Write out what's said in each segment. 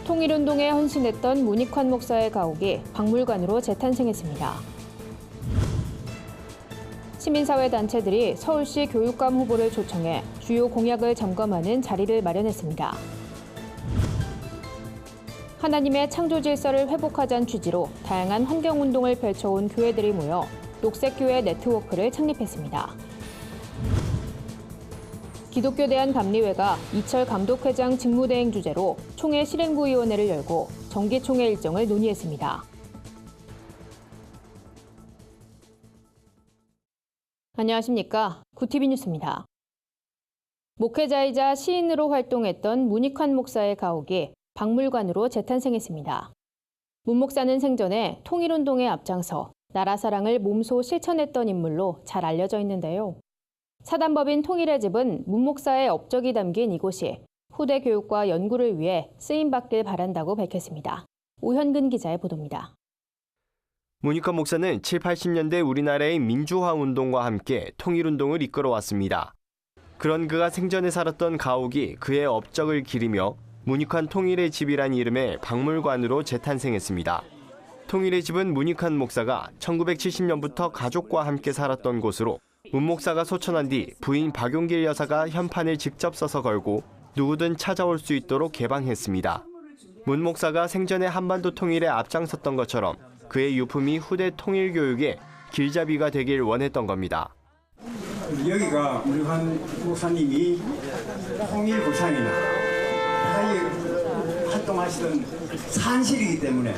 통일운동에 헌신했던 문익환 목사의 가옥이 박물관으로 재탄생했습니다. 시민사회 단체들이 서울시 교육감 후보를 초청해 주요 공약을 점검하는 자리를 마련했습니다. 하나님의 창조 질서를 회복하자는 취지로 다양한 환경운동을 펼쳐온 교회들이 모여 녹색교회 네트워크를 창립했습니다. 기독교 대한감리회가 이철 감독회장 직무대행 주재로 총회 실행부위원회를 열고 정기총회 일정을 논의했습니다. 안녕하십니까. 구티비 뉴스입니다. 목회자이자 시인으로 활동했던 문익환 목사의 가옥이 박물관으로 재탄생했습니다. 문 목사는 생전에 통일운동에 앞장서 나라 사랑을 몸소 실천했던 인물로 잘 알려져 있는데요. 사단법인 통일의 집은 문 목사의 업적이 담긴 이곳이 후대 교육과 연구를 위해 쓰임받길 바란다고 밝혔습니다. 오현근 기자의 보도입니다. 문익환 목사는 7, 80년대 우리나라의 민주화 운동과 함께 통일운동을 이끌어왔습니다. 그런 그가 생전에 살았던 가옥이 그의 업적을 기리며 문익환 통일의 집이란 이름의 박물관으로 재탄생했습니다. 통일의 집은 문익환 목사가 1970년부터 가족과 함께 살았던 곳으로 문 목사가 소천한 뒤 부인 박용길 여사가 현판을 직접 써서 걸고 누구든 찾아올 수 있도록 개방했습니다. 문 목사가 생전에 한반도 통일에 앞장섰던 것처럼 그의 유품이 후대 통일 교육의 길잡이가 되길 원했던 겁니다. 여기가 문익환 목사님이 통일 고창이나 사회 활동하시던 산실이기 때문에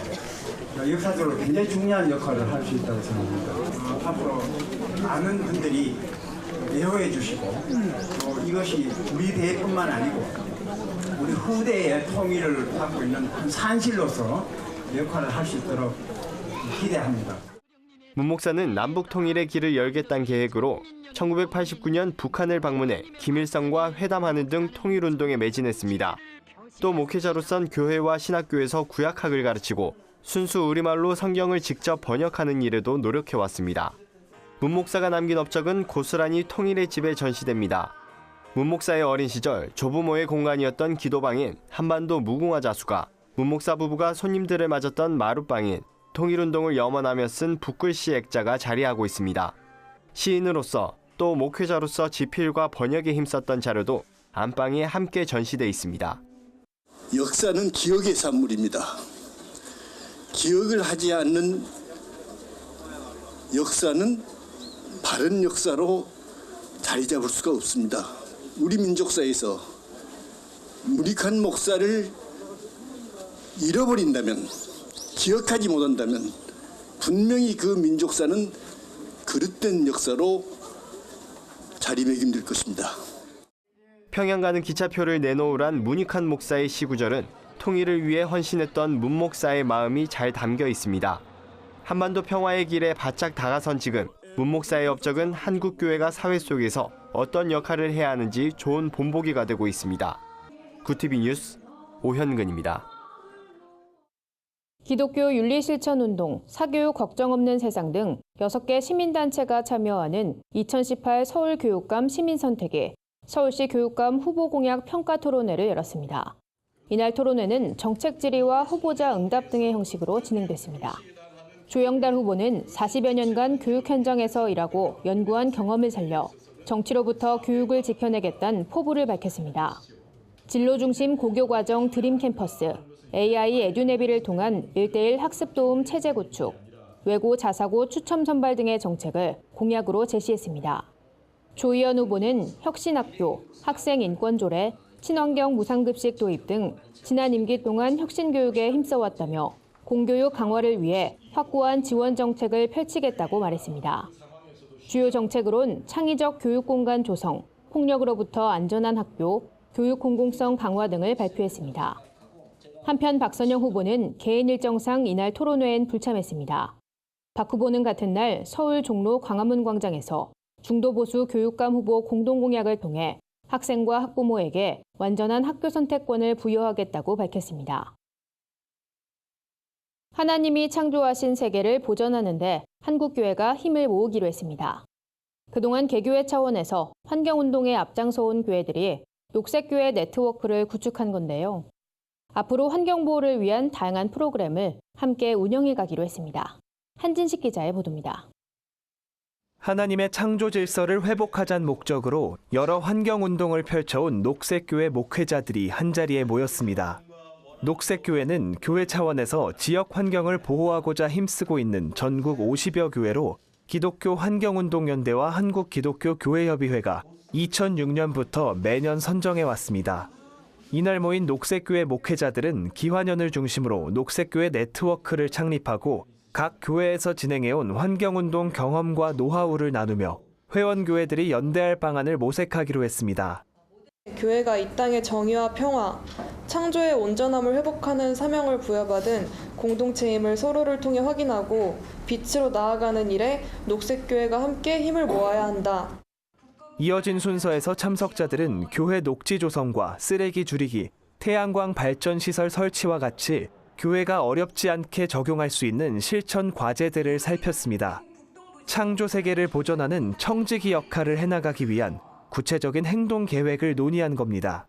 역사적으로 굉장히 중요한 역할을 할 수 있다고 생각합니다. 앞으로 많은 분들이 애호해 주시고 또 이것이 우리 대뿐만 아니고 우리 후대의 통일을 갖고 있는 한 산실로서 역할을 할 수 있도록 기대합니다. 문 목사는 남북 통일의 길을 열겠다는 계획으로 1989년 북한을 방문해 김일성과 회담하는 등 통일운동에 매진했습니다. 또 목회자로선 교회와 신학교에서 구약학을 가르치고 순수 우리말로 성경을 직접 번역하는 일에도 노력해왔습니다. 문 목사가 남긴 업적은 고스란히 통일의 집에 전시됩니다. 문 목사의 어린 시절 조부모의 공간이었던 기도방인 한반도 무궁화 자수가, 문 목사 부부가 손님들을 맞았던 마룻방인 통일운동을 염원하며 쓴 붓글씨 액자가 자리하고 있습니다. 시인으로서 또 목회자로서 지필과 번역에 힘썼던 자료도 안방에 함께 전시돼 있습니다. 역사는 기억의 산물입니다. 기억을 하지 않는 역사는 바른 역사로 자리 잡을 수가 없습니다. 우리 민족사에서 문익환 목사를 잃어버린다면, 기억하지 못한다면 분명히 그 민족사는 그릇된 역사로 자리매김될 것입니다. 평양 가는 기차표를 내놓으란 문익환 목사의 시구절은 통일을 위해 헌신했던 문 목사의 마음이 잘 담겨 있습니다. 한반도 평화의 길에 바짝 다가선 지금 문 목사의 업적은 한국교회가 사회 속에서 어떤 역할을 해야 하는지 좋은 본보기가 되고 있습니다. 구티비 뉴스 오현근입니다. 기독교 윤리실천운동, 사교육 걱정 없는 세상 등 6개 시민단체가 참여하는 2018 서울교육감 시민선택이 서울시 교육감 후보 공약 평가 토론회를 열었습니다. 이날 토론회는 정책 질의와 후보자 응답 등의 형식으로 진행됐습니다. 조영달 후보는 40여 년간 교육 현장에서 일하고 연구한 경험을 살려 정치로부터 교육을 지켜내겠다는 포부를 밝혔습니다. 진로 중심 고교과정 드림 캠퍼스, AI 에듀네비를 통한 1:1 학습 도움 체제 구축, 외고 자사고 추첨 선발 등의 정책을 공약으로 제시했습니다. 조희연 후보는 혁신학교, 학생 인권 조례, 친환경 무상급식 도입 등 지난 임기 동안 혁신교육에 힘써왔다며 공교육 강화를 위해 확고한 지원 정책을 펼치겠다고 말했습니다. 주요 정책으론 창의적 교육 공간 조성, 폭력으로부터 안전한 학교, 교육 공공성 강화 등을 발표했습니다. 한편 박선영 후보는 개인 일정상 이날 토론회엔 불참했습니다. 박 후보는 같은 날 서울 종로 광화문 광장에서 중도보수 교육감 후보 공동공약을 통해 학생과 학부모에게 완전한 학교 선택권을 부여하겠다고 밝혔습니다. 하나님이 창조하신 세계를 보전하는 데 한국교회가 힘을 모으기로 했습니다. 그동안 개교회 차원에서 환경운동에 앞장서온 교회들이 녹색교회 네트워크를 구축한 건데요. 앞으로 환경보호를 위한 다양한 프로그램을 함께 운영해 가기로 했습니다. 한진식 기자의 보도입니다. 하나님의 창조 질서를 회복하자는 목적으로 여러 환경운동을 펼쳐온 녹색교회 목회자들이 한자리에 모였습니다. 녹색교회는 교회 차원에서 지역 환경을 보호하고자 힘쓰고 있는 전국 50여 교회로 기독교 환경운동연대와 한국기독교교회협의회가 2006년부터 매년 선정해 왔습니다. 이날 모인 녹색교회 목회자들은 기환연을 중심으로 녹색교회 네트워크를 창립하고 각 교회에서 진행해온 환경운동 경험과 노하우를 나누며 회원교회들이 연대할 방안을 모색하기로 했습니다. 교회가 이 땅의 정의와 평화, 창조의 온전함을 회복하는 사명을 부여받은 공동체임을 서로를 통해 확인하고 빛으로 나아가는 일에 녹색교회가 함께 힘을 모아야 한다. 이어진 순서에서 참석자들은 교회 녹지 조성과 쓰레기 줄이기, 태양광 발전 시설 설치와 같이 교회가 어렵지 않게 적용할 수 있는 실천 과제들을 살폈습니다. 창조 세계를 보존하는 청지기 역할을 해나가기 위한 구체적인 행동 계획을 논의한 겁니다.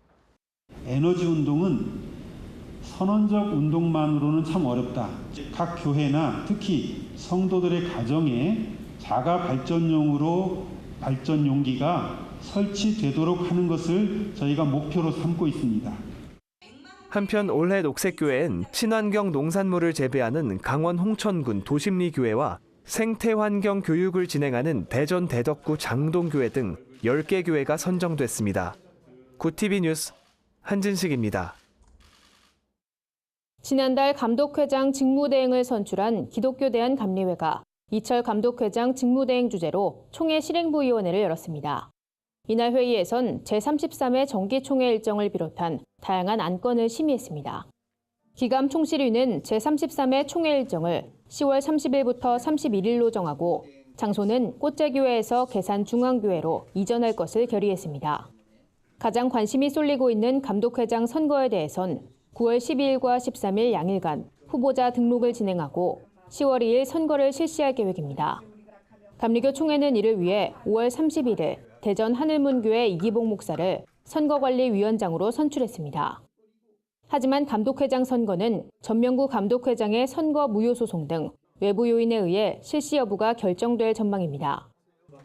에너지 운동은 선언적 운동만으로는 참 어렵다. 각 교회나 특히 성도들의 가정에 자가 발전용으로 발전 용기가 설치되도록 하는 것을 저희가 목표로 삼고 있습니다. 한편 올해 녹색교회엔 친환경 농산물을 재배하는 강원 홍천군 도심리교회와 생태환경 교육을 진행하는 대전 대덕구 장동교회 등 10개 교회가 선정됐습니다. 구TV 뉴스 한진식입니다. 지난달 감독회장 직무대행을 선출한 기독교 대한감리회가 이철 감독회장 직무대행 주재로 총회 실행부위원회를 열었습니다. 이날 회의에선 제33회 정기총회 일정을 비롯한 다양한 안건을 심의했습니다. 기감 총실위는 제33회 총회 일정을 10월 30일부터 31일로 정하고 장소는 꽃제교회에서 계산중앙교회로 이전할 것을 결의했습니다. 가장 관심이 쏠리고 있는 감독회장 선거에 대해선 9월 12일과 13일 양일간 후보자 등록을 진행하고 10월 2일 선거를 실시할 계획입니다. 감리교 총회는 이를 위해 5월 31일 대전 하늘문교회 이기복 목사를 선거관리위원장으로 선출했습니다. 하지만 감독회장 선거는 전명구 감독회장의 선거 무효 소송 등 외부 요인에 의해 실시 여부가 결정될 전망입니다.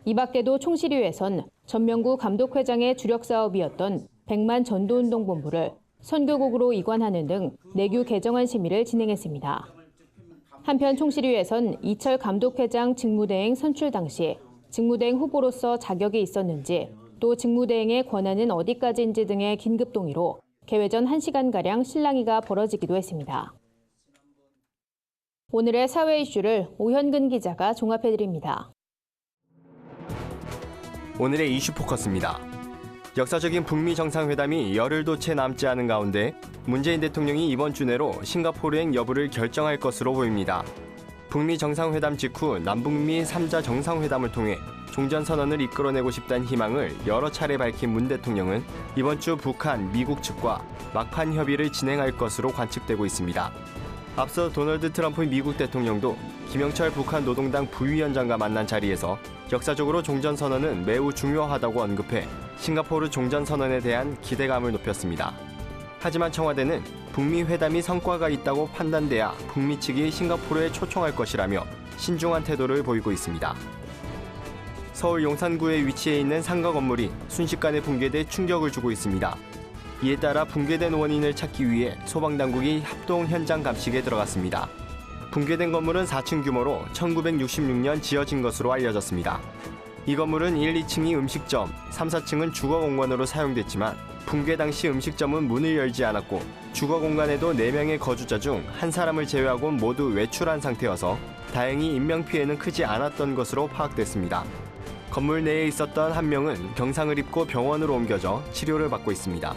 이 밖에도 총실위에선 전명구 감독회장의 주력 사업이었던 100만 전도운동본부를 선교국으로 이관하는 등 내규 개정안 심의를 진행했습니다. 한편 총실위에선 이철 감독회장 직무대행 선출 당시 직무대행 후보로서 자격이 있었는지 또 직무대행의 권한은 어디까지인지 등의 긴급 동의로 개회 전 1시간가량 실랑이가 벌어지기도 했습니다. 오늘의 사회 이슈를 오현근 기자가 종합해드립니다. 오늘의 이슈 포커스입니다. 역사적인 북미 정상회담이 열흘도 채 남지 않은 가운데 문재인 대통령이 이번 주 내로 싱가포르행 여부를 결정할 것으로 보입니다. 북미 정상회담 직후 남북미 3자 정상회담을 통해 종전선언을 이끌어내고 싶다는 희망을 여러 차례 밝힌 문 대통령은 이번 주 북한, 미국 측과 막판 협의를 진행할 것으로 관측되고 있습니다. 앞서 도널드 트럼프 미국 대통령도 김영철 북한 노동당 부위원장과 만난 자리에서 역사적으로 종전선언은 매우 중요하다고 언급해 싱가포르 종전선언에 대한 기대감을 높였습니다. 하지만 청와대는 북미 회담이 성과가 있다고 판단돼야 북미 측이 싱가포르에 초청할 것이라며 신중한 태도를 보이고 있습니다. 서울 용산구에 위치해 있는 상가 건물이 순식간에 붕괴돼 충격을 주고 있습니다. 이에 따라 붕괴된 원인을 찾기 위해 소방당국이 합동 현장 감식에 들어갔습니다. 붕괴된 건물은 4층 규모로 1966년 지어진 것으로 알려졌습니다. 이 건물은 1, 2층이 음식점, 3, 4층은 주거공간으로 사용됐지만 붕괴 당시 음식점은 문을 열지 않았고 주거 공간에도 4명의 거주자 중 한 사람을 제외하고 모두 외출한 상태여서 다행히 인명피해는 크지 않았던 것으로 파악됐습니다. 건물 내에 있었던 한 명은 경상을 입고 병원으로 옮겨져 치료를 받고 있습니다.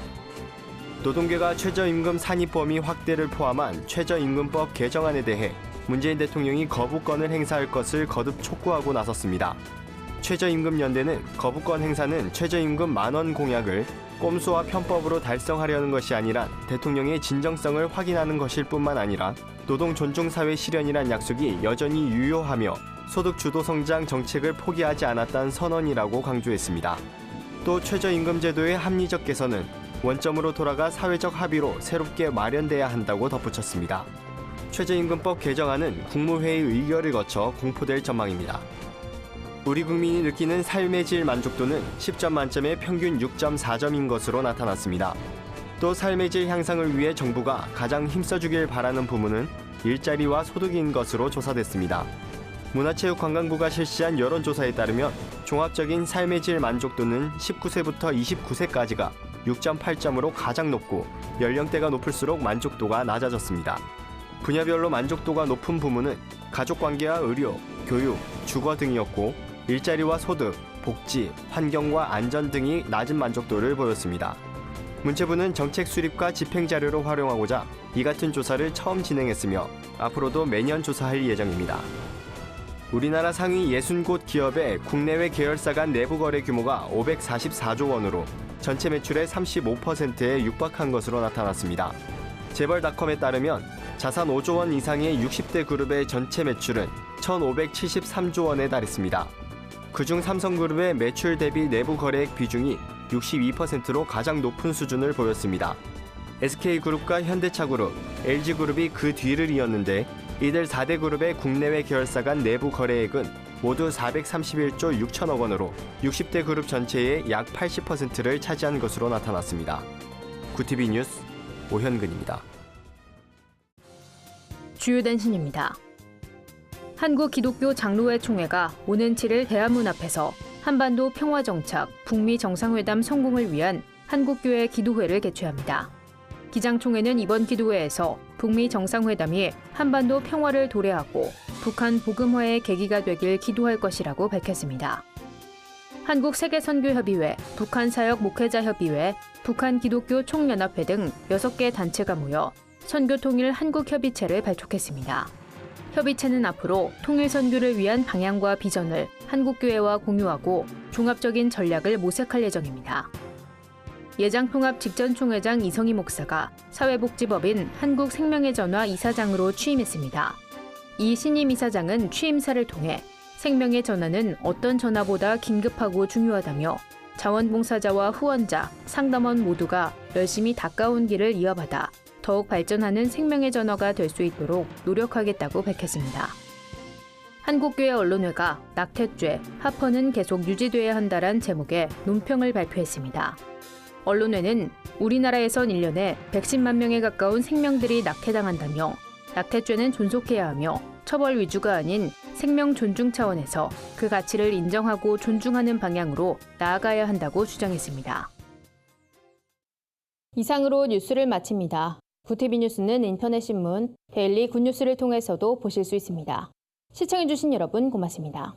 노동계가 최저임금 산입 범위 확대를 포함한 최저임금법 개정안에 대해 문재인 대통령이 거부권을 행사할 것을 거듭 촉구하고 나섰습니다. 최저임금연대는 거부권 행사는 최저임금 10,000원 공약을 꼼수와 편법으로 달성하려는 것이 아니라 대통령의 진정성을 확인하는 것일 뿐만 아니라 노동 존중 사회 실현이란 약속이 여전히 유효하며 소득 주도 성장 정책을 포기하지 않았다는 선언이라고 강조했습니다. 또 최저임금 제도의 합리적 개선은 원점으로 돌아가 사회적 합의로 새롭게 마련돼야 한다고 덧붙였습니다. 최저임금법 개정안은 국무회의 의결을 거쳐 공포될 전망입니다. 우리 국민이 느끼는 삶의 질 만족도는 10점 만점에 평균 6.4점인 것으로 나타났습니다. 또 삶의 질 향상을 위해 정부가 가장 힘써주길 바라는 부문은 일자리와 소득인 것으로 조사됐습니다. 문화체육관광부가 실시한 여론조사에 따르면 종합적인 삶의 질 만족도는 19세부터 29세까지가 6.8점으로 가장 높고 연령대가 높을수록 만족도가 낮아졌습니다. 분야별로 만족도가 높은 부문은 가족관계와 의료, 교육, 주거 등이었고 일자리와 소득, 복지, 환경과 안전 등이 낮은 만족도를 보였습니다. 문체부는 정책 수립과 집행 자료로 활용하고자 이 같은 조사를 처음 진행했으며 앞으로도 매년 조사할 예정입니다. 우리나라 상위 60곳 기업의 국내외 계열사 간 내부 거래 규모가 544조 원으로 전체 매출의 35%에 육박한 것으로 나타났습니다. 재벌닷컴에 따르면 자산 5조 원 이상의 60대 그룹의 전체 매출은 1,573조 원에 달했습니다. 그중 삼성그룹의 매출 대비 내부 거래액 비중이 62%로 가장 높은 수준을 보였습니다. SK그룹과 현대차그룹, LG그룹이 그 뒤를 이었는데 이들 4대 그룹의 국내외 계열사 간 내부 거래액은 모두 431조 6천억 원으로 60대 그룹 전체의 약 80%를 차지한 것으로 나타났습니다. 구티비 뉴스 오현근입니다. 주요 단신입니다. 한국기독교 장로회 총회가 오는 7일 대한문 앞에서 한반도 평화정착, 북미 정상회담 성공을 위한 한국교회 기도회를 개최합니다. 기장총회는 이번 기도회에서 북미 정상회담이 한반도 평화를 도래하고 북한 복음화의 계기가 되길 기도할 것이라고 밝혔습니다. 한국세계선교협의회, 북한사역 목회자협의회, 북한기독교 총연합회 등 6개 단체가 모여 선교통일 한국협의체를 발족했습니다. 협의체는 앞으로 통일선교를 위한 방향과 비전을 한국교회와 공유하고 종합적인 전략을 모색할 예정입니다. 예장통합 직전 총회장 이성희 목사가 사회복지법인 한국생명의전화 이사장으로 취임했습니다. 이 신임 이사장은 취임사를 통해 생명의 전화는 어떤 전화보다 긴급하고 중요하다며 자원봉사자와 후원자, 상담원 모두가 열심히 닦아온 길을 이어받아 더욱 발전하는 생명의 전화가 될 수 있도록 노력하겠다고 밝혔습니다. 한국교회 언론회가 낙태죄, 합헌은 계속 유지돼야 한다란 제목의 논평을 발표했습니다. 언론회는 우리나라에선 1년에 110만 명에 가까운 생명들이 낙태당한다며 낙태죄는 존속해야 하며 처벌 위주가 아닌 생명 존중 차원에서 그 가치를 인정하고 존중하는 방향으로 나아가야 한다고 주장했습니다. 이상으로 뉴스를 마칩니다. 구티비 뉴스는 인터넷 신문 데일리 굿뉴스를 통해서도 보실 수 있습니다. 시청해주신 여러분 고맙습니다.